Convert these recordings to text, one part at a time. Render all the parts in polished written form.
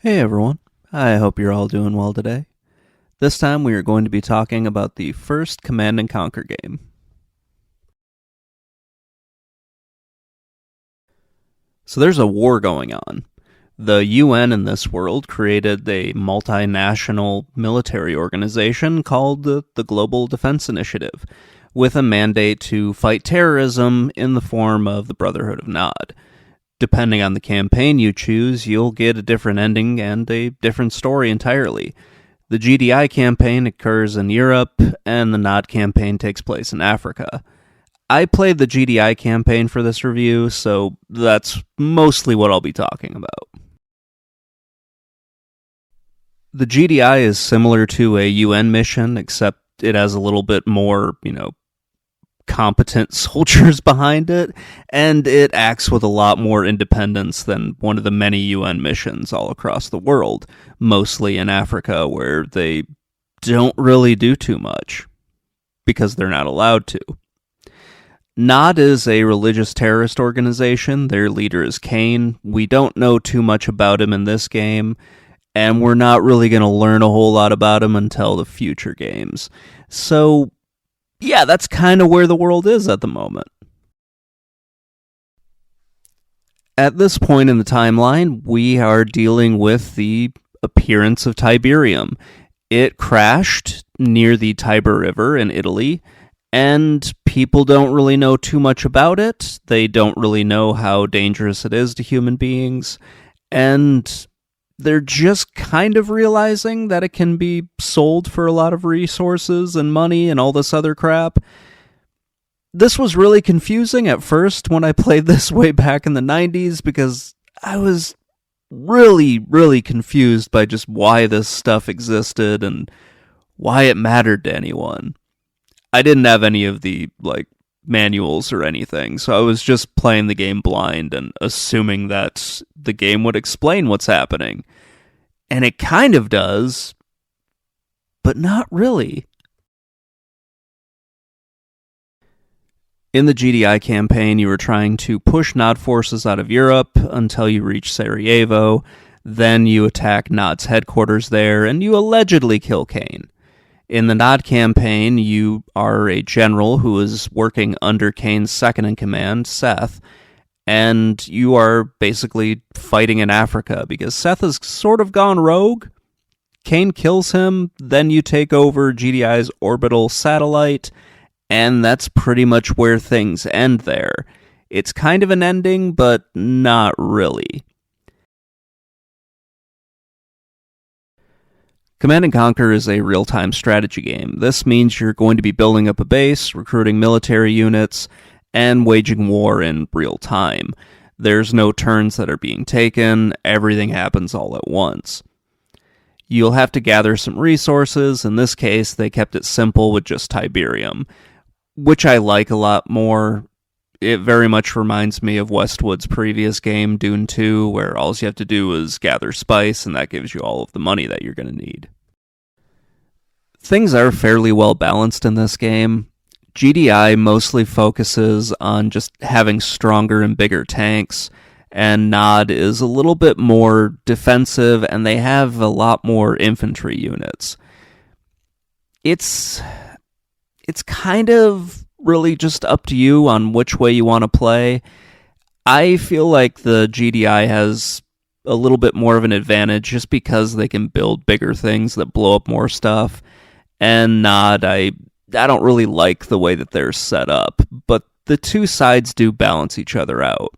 Hey everyone, I hope you're all doing well today. This time we are going to be talking about the first Command and Conquer game. So there's a war going on. The UN in this world created a multinational military organization called the Global Defense Initiative, with a mandate to fight terrorism in the form of the Brotherhood of Nod. Depending on the campaign you choose, you'll get a different ending and a different story entirely. The GDI campaign occurs in Europe, and the Nod campaign takes place in Africa. I played the GDI campaign for this review, so that's mostly what I'll be talking about. The GDI is similar to a UN mission, except it has a little bit more, competent soldiers behind it, and it acts with a lot more independence than one of the many UN missions all across the world, mostly in Africa, where they don't really do too much, because they're not allowed to. Nod is a religious terrorist organization. Their leader is Kane. We don't know too much about him in this game, and we're not really going to learn a whole lot about him until the future games. So, yeah, that's kind of where the world is at the moment. At this point in the timeline, we are dealing with the appearance of Tiberium. It crashed near the Tiber River in Italy, and people don't really know too much about it. They don't really know how dangerous it is to human beings, and they're just kind of realizing that it can be sold for a lot of resources and money and all this other crap. This was really confusing at first when I played this way back in the 90s, because I was really, really confused by just why this stuff existed and why it mattered to anyone. I didn't have any of the, manuals or anything, so I was just playing the game blind and assuming that the game would explain what's happening. And it kind of does, but not really. In the GDI campaign, you were trying to push Nod forces out of Europe until you reach Sarajevo. Then you attack Nod's headquarters there, and you allegedly kill Kane. In the Nod campaign, you are a general who is working under Kane's second-in-command, Seth, and you are basically fighting in Africa, because Seth has sort of gone rogue. Kane kills him, then you take over GDI's orbital satellite, and that's pretty much where things end there. It's kind of an ending, but not really. Command & Conquer is a real-time strategy game. This means you're going to be building up a base, recruiting military units, and waging war in real time. There's no turns that are being taken, everything happens all at once. You'll have to gather some resources. In this case, they kept it simple with just Tiberium, which I like a lot more. It very much reminds me of Westwood's previous game, Dune 2, where all you have to do is gather spice, and that gives you all of the money that you're going to need. Things are fairly well balanced in this game. GDI mostly focuses on just having stronger and bigger tanks, and Nod is a little bit more defensive, and they have a lot more infantry units. It's kind of really just up to you on which way you want to play. I feel like the GDI has a little bit more of an advantage just because they can build bigger things that blow up more stuff. And Nod, I don't really like the way that they're set up, but the two sides do balance each other out.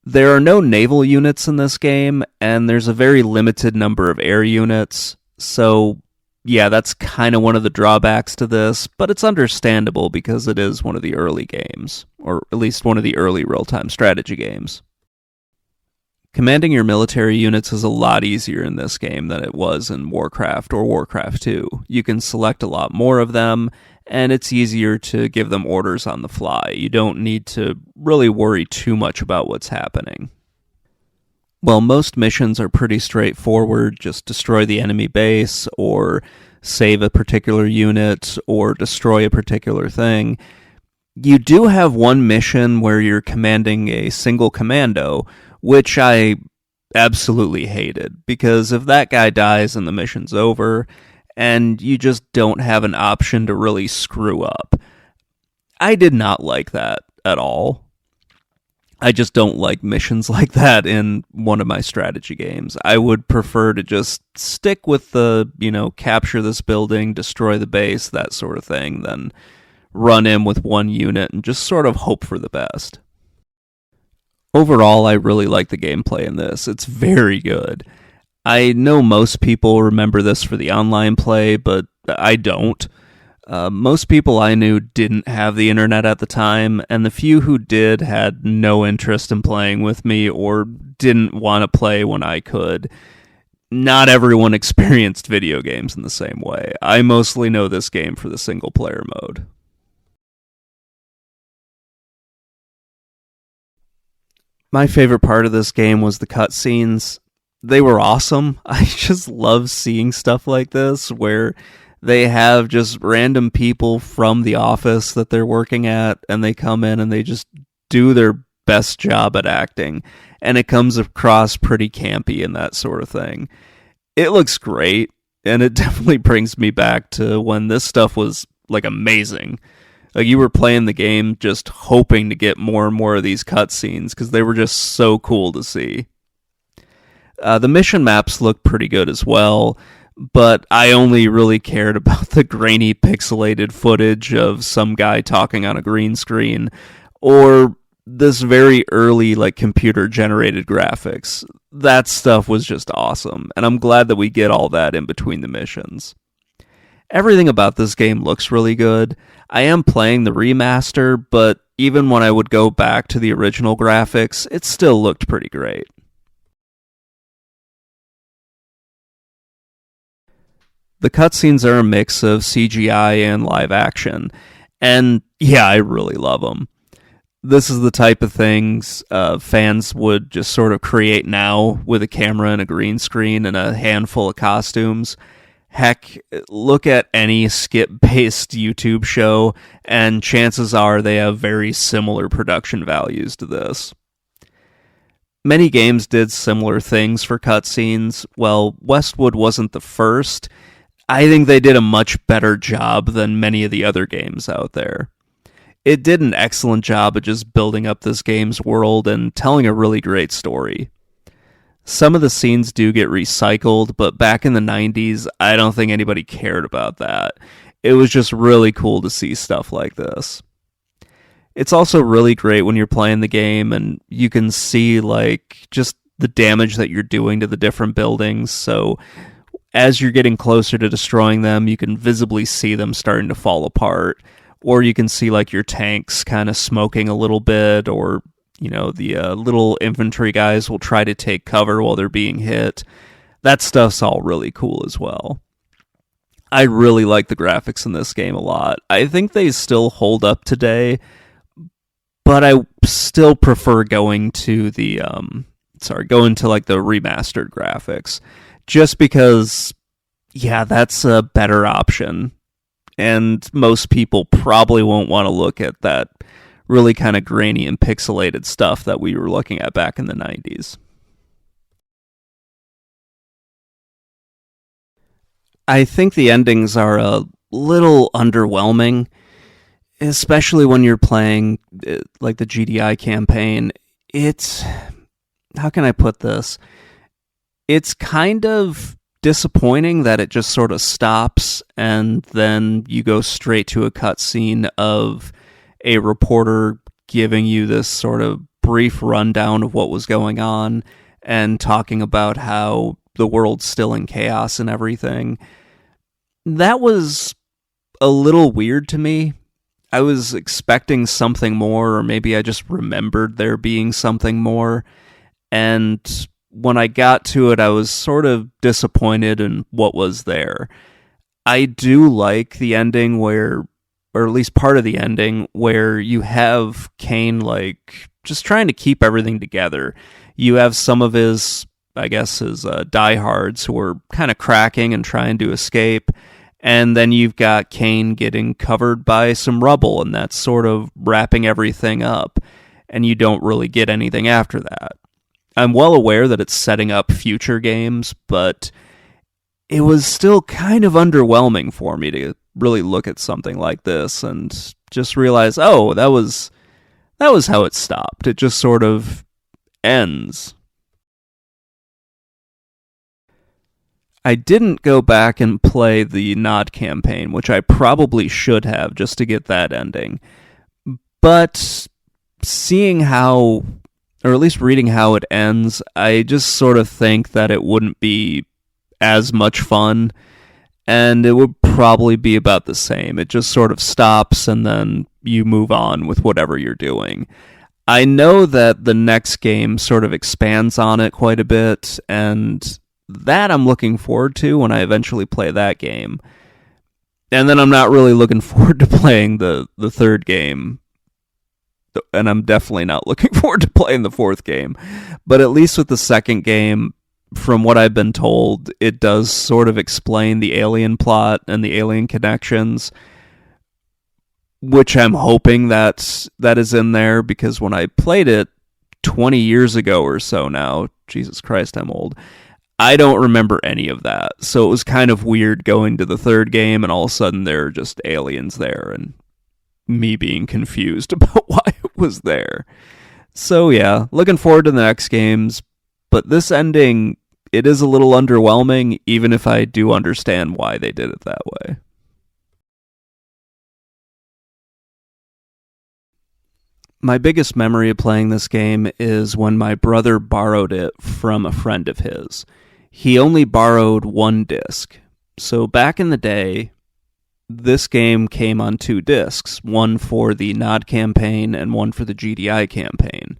There are no naval units in this game, and there's a very limited number of air units, so yeah, that's kind of one of the drawbacks to this, but it's understandable because it is one of the early games, or at least one of the early real-time strategy games. Commanding your military units is a lot easier in this game than it was in Warcraft or Warcraft 2. You can select a lot more of them, and it's easier to give them orders on the fly. You don't need to really worry too much about what's happening. Well, most missions are pretty straightforward. Just destroy the enemy base, or save a particular unit, or destroy a particular thing. You do have one mission where you're commanding a single commando, which I absolutely hated, because if that guy dies and the mission's over, and you just don't have an option to really screw up. I did not like that at all. I just don't like missions like that in one of my strategy games. I would prefer to just stick with the, capture this building, destroy the base, that sort of thing, than run in with one unit and just sort of hope for the best. Overall, I really like the gameplay in this. It's very good. I know most people remember this for the online play, but I don't. Most people I knew didn't have the internet at the time, and the few who did had no interest in playing with me or didn't want to play when I could. Not everyone experienced video games in the same way. I mostly know this game for the single-player mode. My favorite part of this game was the cutscenes. They were awesome. I just love seeing stuff like this, where they have just random people from the office that they're working at, and they come in and they just do their best job at acting, and it comes across pretty campy and that sort of thing. It looks great, and it definitely brings me back to when this stuff was, amazing. Like, you were playing the game just hoping to get more and more of these cutscenes, because they were just so cool to see. The mission maps look pretty good as well, but I only really cared about the grainy pixelated footage of some guy talking on a green screen, or this very early computer generated graphics. That stuff was just awesome, and I'm glad that we get all that in between the missions. Everything about this game looks really good. I am playing the remaster, but even when I would go back to the original graphics, it still looked pretty great. The cutscenes are a mix of CGI and live action, and yeah, I really love them. This is the type of things fans would just sort of create now with a camera and a green screen and a handful of costumes. Heck, look at any skip-based YouTube show, and chances are they have very similar production values to this. Many games did similar things for cutscenes. Well, Westwood wasn't the first. I think they did a much better job than many of the other games out there. It did an excellent job of just building up this game's world and telling a really great story. Some of the scenes do get recycled, but back in the 90s, I don't think anybody cared about that. It was just really cool to see stuff like this. It's also really great when you're playing the game and you can see just the damage that you're doing to the different buildings, so as you're getting closer to destroying them, you can visibly see them starting to fall apart. Or you can see your tanks kind of smoking a little bit, or the little infantry guys will try to take cover while they're being hit. That stuff's all really cool as well. I really like the graphics in this game a lot. I think they still hold up today, but I still prefer going to the remastered graphics. Just because, yeah, that's a better option. And most people probably won't want to look at that really kind of grainy and pixelated stuff that we were looking at back in the 90s. I think the endings are a little underwhelming, especially when you're playing the GDI campaign. How can I put this? It's kind of disappointing that it just sort of stops and then you go straight to a cutscene of a reporter giving you this sort of brief rundown of what was going on and talking about how the world's still in chaos and everything. That was a little weird to me. I was expecting something more, or maybe I just remembered there being something more, and when I got to it, I was sort of disappointed in what was there. I do like the ending or at least part of the ending, where you have Kane just trying to keep everything together. You have some of his diehards who are kind of cracking and trying to escape, and then you've got Kane getting covered by some rubble, and that's sort of wrapping everything up, and you don't really get anything after that. I'm well aware that it's setting up future games, but it was still kind of underwhelming for me to really look at something like this and just realize, oh, that was how it stopped. It just sort of ends. I didn't go back and play the Nod campaign, which I probably should have just to get that ending. But seeing how, or at least reading how it ends, I just sort of think that it wouldn't be as much fun, and it would probably be about the same. It just sort of stops, and then you move on with whatever you're doing. I know that the next game sort of expands on it quite a bit, and that I'm looking forward to when I eventually play that game. And then I'm not really looking forward to playing the third game, and I'm definitely not looking forward to playing the fourth game. But at least with the second game, from what I've been told, it does sort of explain the alien plot and the alien connections, which I'm hoping that is in there, because when I played it 20 years ago or so now, Jesus Christ, I'm old, I don't remember any of that. So it was kind of weird going to the third game and all of a sudden there are just aliens there and me being confused about why it was there. So yeah, looking forward to the next games, but this ending, it is a little underwhelming, even if I do understand why they did it that way. My biggest memory of playing this game is when my brother borrowed it from a friend of his. He only borrowed one disc. So back in the day, this game came on 2 discs, one for the Nod campaign and one for the GDI campaign.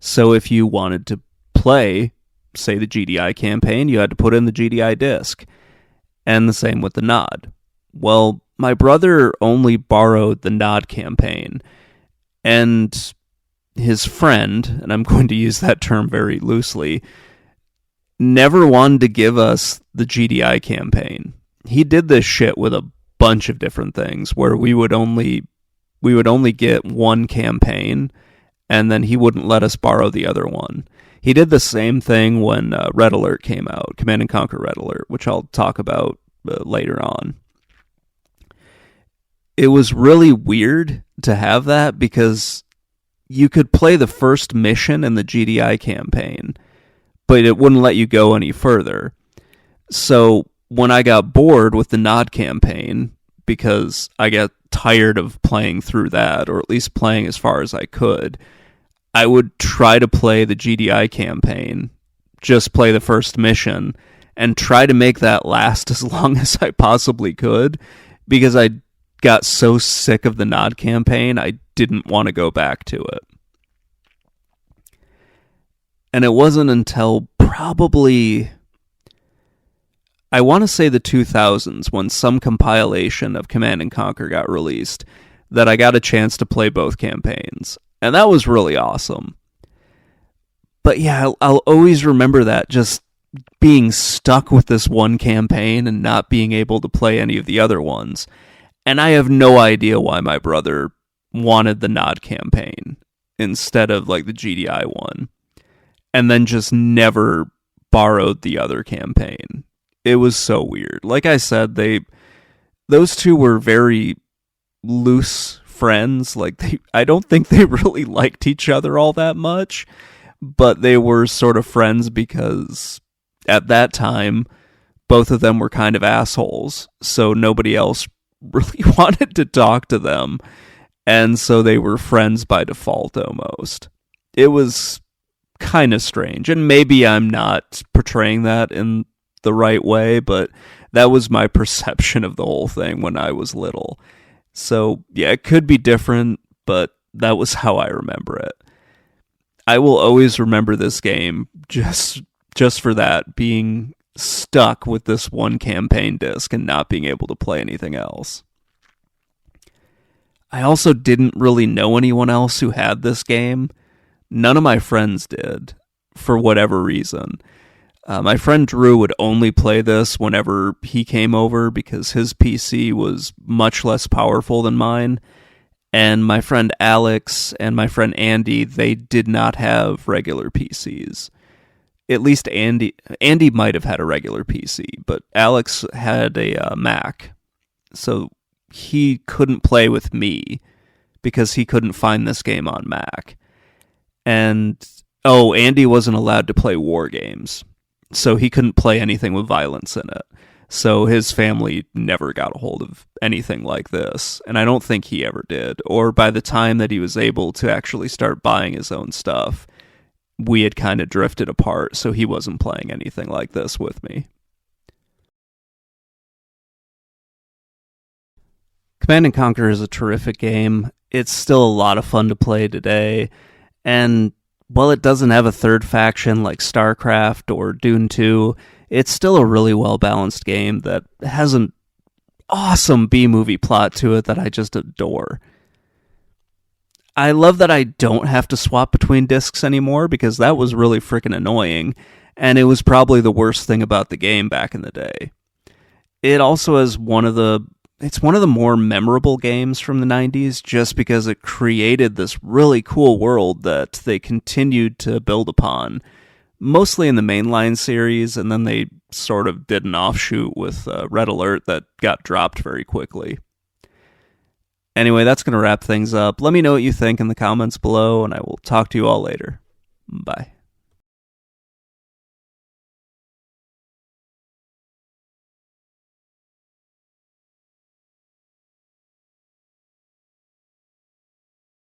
So if you wanted to play, say, the GDI campaign, you had to put in the GDI disc. And the same with the Nod. Well, my brother only borrowed the Nod campaign, and his friend, and I'm going to use that term very loosely, never wanted to give us the GDI campaign. He did this shit with a bunch of different things where we would only get one campaign, and then he wouldn't let us borrow the other one. He did the same thing when Red Alert came out, Command & Conquer Red Alert, which I'll talk about later on. It was really weird to have that because you could play the first mission in the GDI campaign, but it wouldn't let you go any further. So when I got bored with the Nod campaign, because I got tired of playing through that, or at least playing as far as I could, I would try to play the GDI campaign, just play the first mission, and try to make that last as long as I possibly could, because I got so sick of the Nod campaign, I didn't want to go back to it. And it wasn't until probably, I want to say the 2000s, when some compilation of Command & Conquer got released, that I got a chance to play both campaigns. And that was really awesome. But yeah, I'll always remember that, just being stuck with this one campaign and not being able to play any of the other ones. And I have no idea why my brother wanted the Nod campaign instead of like the GDI one, and then just never borrowed the other campaign. It was so weird. Like I said, those two were very loose friends. Like I don't think they really liked each other all that much, but they were sort of friends because at that time, both of them were kind of assholes, so nobody else really wanted to talk to them, and so they were friends by default almost. It was kind of strange, and maybe I'm not portraying that in the right way, but that was my perception of the whole thing when I was little. So yeah, it could be different, but that was how I remember it. I will always remember this game just for that, being stuck with this one campaign disc and not being able to play anything else. I also didn't really know anyone else who had this game. None of my friends did, for whatever reason. My friend Drew would only play this whenever he came over because his PC was much less powerful than mine. And my friend Alex and my friend Andy, they did not have regular PCs. At least Andy might have had a regular PC, but Alex had a Mac, so he couldn't play with me because he couldn't find this game on Mac. And Andy wasn't allowed to play war games, so he couldn't play anything with violence in it. So his family never got a hold of anything like this, and I don't think he ever did. Or by the time that he was able to actually start buying his own stuff, we had kind of drifted apart, so he wasn't playing anything like this with me. Command & Conquer is a terrific game. It's still a lot of fun to play today, and while it doesn't have a third faction like StarCraft or Dune 2, it's still a really well-balanced game that has an awesome B-movie plot to it that I just adore. I love that I don't have to swap between discs anymore, because that was really freaking annoying, and it was probably the worst thing about the game back in the day. It also has it's one of the more memorable games from the 90s, just because it created this really cool world that they continued to build upon, mostly in the mainline series, and then they sort of did an offshoot with Red Alert that got dropped very quickly. Anyway, that's going to wrap things up. Let me know what you think in the comments below, and I will talk to you all later. Bye.